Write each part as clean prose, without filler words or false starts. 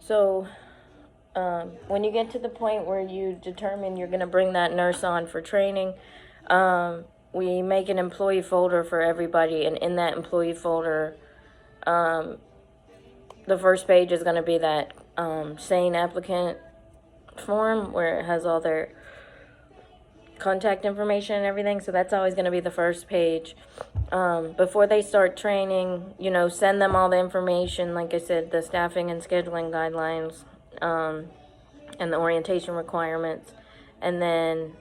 So when you get to the point where you determine you're going to bring that nurse on for training, we make an employee folder for everybody, and in that employee folder, the first page is going to be that SANE applicant form where it has all their contact information and everything. So that's always going to be the first page. Before they start training, send them all the information, like I said, the staffing and scheduling guidelines, and the orientation requirements. And then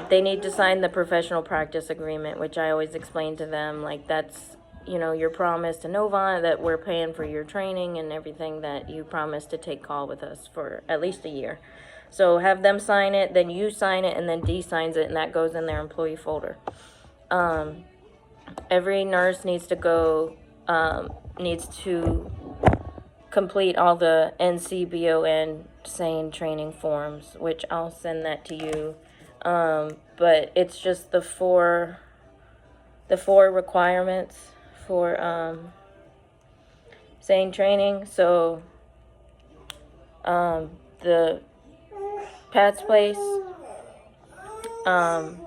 they need to sign the professional practice agreement, which I always explain to them, like that's, your promise to Novant that we're paying for your training and everything, that you promise to take call with us for at least a year. So have them sign it, then you sign it, and then Dee signs it, and that goes in their employee folder. Every nurse needs to complete all the NCBON SANE training forms, which I'll send that to you. But it's just the four requirements for SANE training. So the Pat's Place, I'm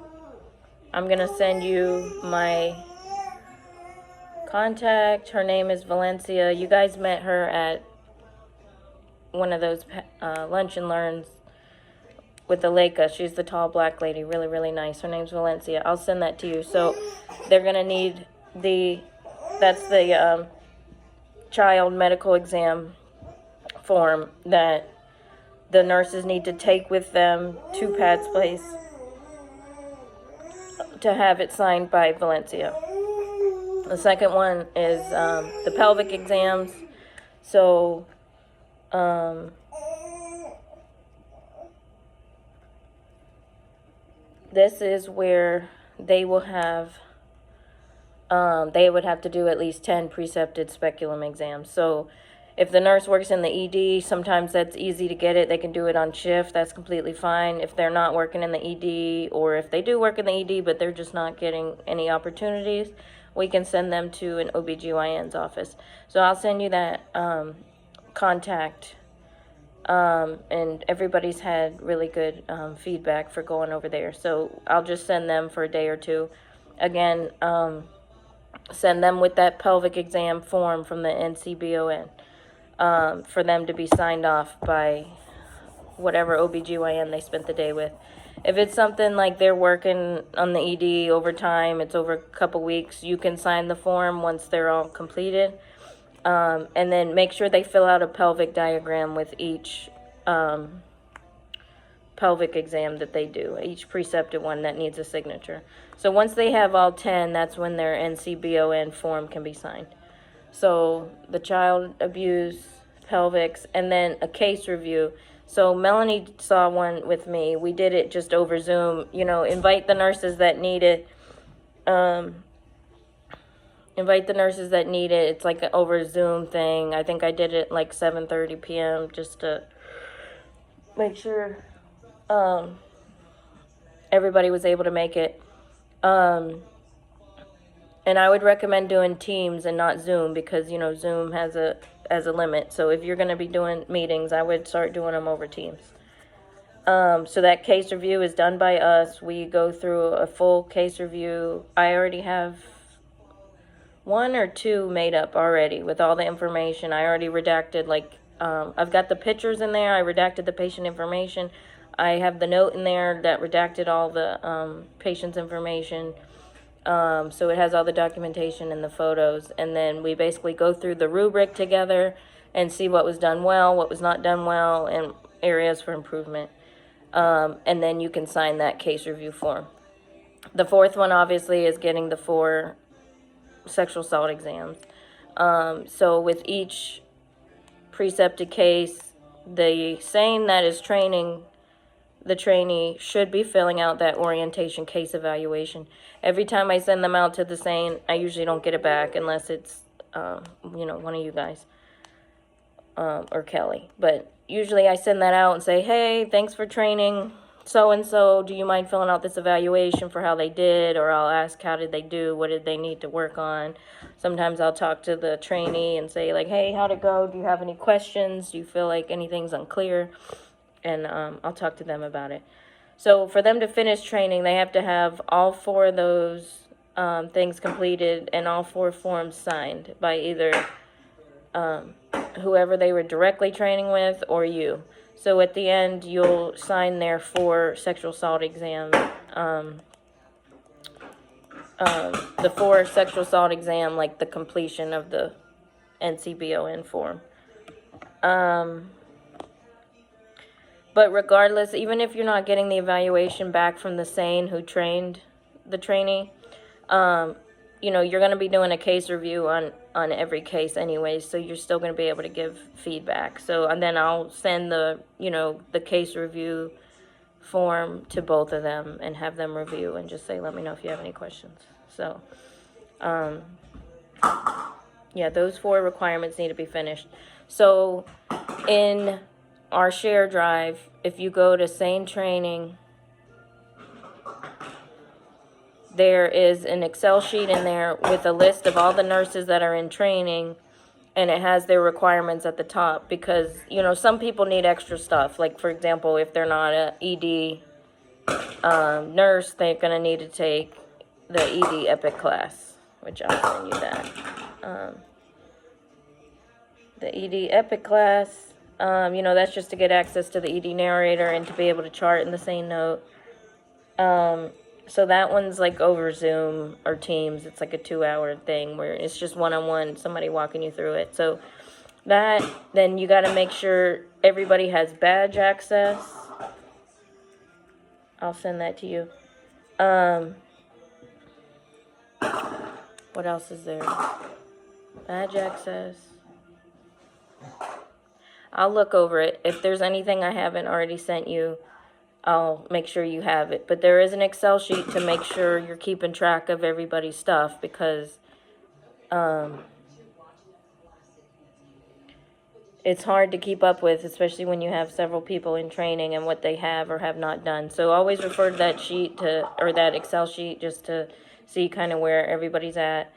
gonna send you my contact. Her name is Valencia. You guys met her at one of those lunch and learns with the Leica. She's the tall black lady, really, really nice. Her name's Valencia. I'll send that to you. So they're gonna need that's the child medical exam form that the nurses need to take with them to Pat's Place to have it signed by Valencia. The second one is the pelvic exams. So this is where they will have they would have to do at least 10 precepted speculum exams. So if the nurse works in the ED, sometimes that's easy to get it. They can do it on shift. That's completely fine. If they're not working in the ED, or if they do work in the ED but they're just not getting any opportunities, we can send them to an OBGYN's office. So I'll send you that contact. And everybody's had really good feedback for going over there. So I'll just send them for a day or two. Again, send them with that pelvic exam form from the NCBON for them to be signed off by whatever OBGYN they spent the day with. If it's something like they're working on the ED overtime, it's over a couple weeks, you can sign the form once they're all completed. And then make sure they fill out a pelvic diagram with each pelvic exam that they do, each precepted one that needs a signature. So once they have all 10, that's when their NCBON form can be signed. So the child abuse, pelvics, and then a case review. So Melanie saw one with me. We did it just over Zoom. Invite the nurses that need it. Invite the nurses that need it. It's like an over Zoom thing. I think I did it like 7:30 p.m. just to make sure everybody was able to make it. And I would recommend doing Teams and not Zoom, because Zoom has a limit. So if you're going to be doing meetings, I would start doing them over Teams. So that case review is done by us. We go through a full case review. I already have 1 or 2 made up already with all the information. I already redacted, I've got the pictures in there. I redacted the patient information. I have the note in there that redacted all the patient's information. So it has all the documentation and the photos. And then we basically go through the rubric together and see what was done well, what was not done well, and areas for improvement. And then you can sign that case review form. The fourth one, obviously, is getting the 4 sexual assault exams. So with each precepted case, the SANE that is training the trainee should be filling out that orientation case evaluation. Every time I send them out to the SANE, I usually don't get it back unless it's one of you guys or Kelly. But usually I send that out and say, hey, thanks for training so-and-so, do you mind filling out this evaluation for how they did? Or I'll ask, how did they do? What did they need to work on? Sometimes I'll talk to the trainee and say, like, hey, how'd it go? Do you have any questions? Do you feel like anything's unclear? And I'll talk to them about it. So for them to finish training, they have to have all 4 of those things completed and all 4 forms signed by either whoever they were directly training with or you. So at the end, you'll sign their 4 sexual assault exam, the 4 sexual assault exam, like the completion of the NCBON form. But regardless, even if you're not getting the evaluation back from the SANE who trained the trainee, you know, you're going to be doing a case review on every case anyways, so you're still going to be able to give feedback. So, and then I'll send the, you know, the case review form to both of them and have them review and just say, let me know if you have any questions. So, yeah, those 4 requirements need to be finished. So, in our share drive, if you go to SANE Training, there is an Excel sheet in there with a list of all the nurses that are in training, and it has their requirements at the top because, you know, some people need extra stuff. Like, for example, if they're not a ED nurse, they're going to need to take the ED EPIC class, which I'll send you that. The ED EPIC class, you know, that's just to get access to the ED narrator and to be able to chart in the same note. So that one's like over Zoom or Teams. It's like a 2-hour thing where it's just one-on-one, somebody walking you through it. So that, then you got to make sure everybody has badge access. I'll send that to you. What else is there? Badge access. I'll look over it. If there's anything I haven't already sent you, I'll make sure you have it. But there is an Excel sheet to make sure you're keeping track of everybody's stuff because it's hard to keep up with, especially when you have several people in training and what they have or have not done. So always refer to that sheet or that Excel sheet just to see kind of where everybody's at.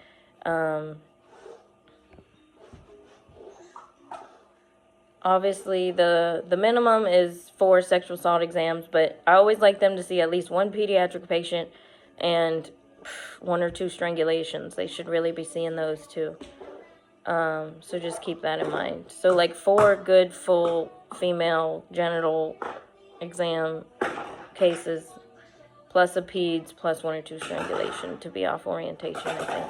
Obviously, the minimum is 4 sexual assault exams, but I always like them to see at least 1 pediatric patient and 1 or 2 strangulations. They should really be seeing those too. So just keep that in mind. So like 4 good full female genital exam cases, plus a peds, plus 1 or 2 strangulation to be off orientation, I think.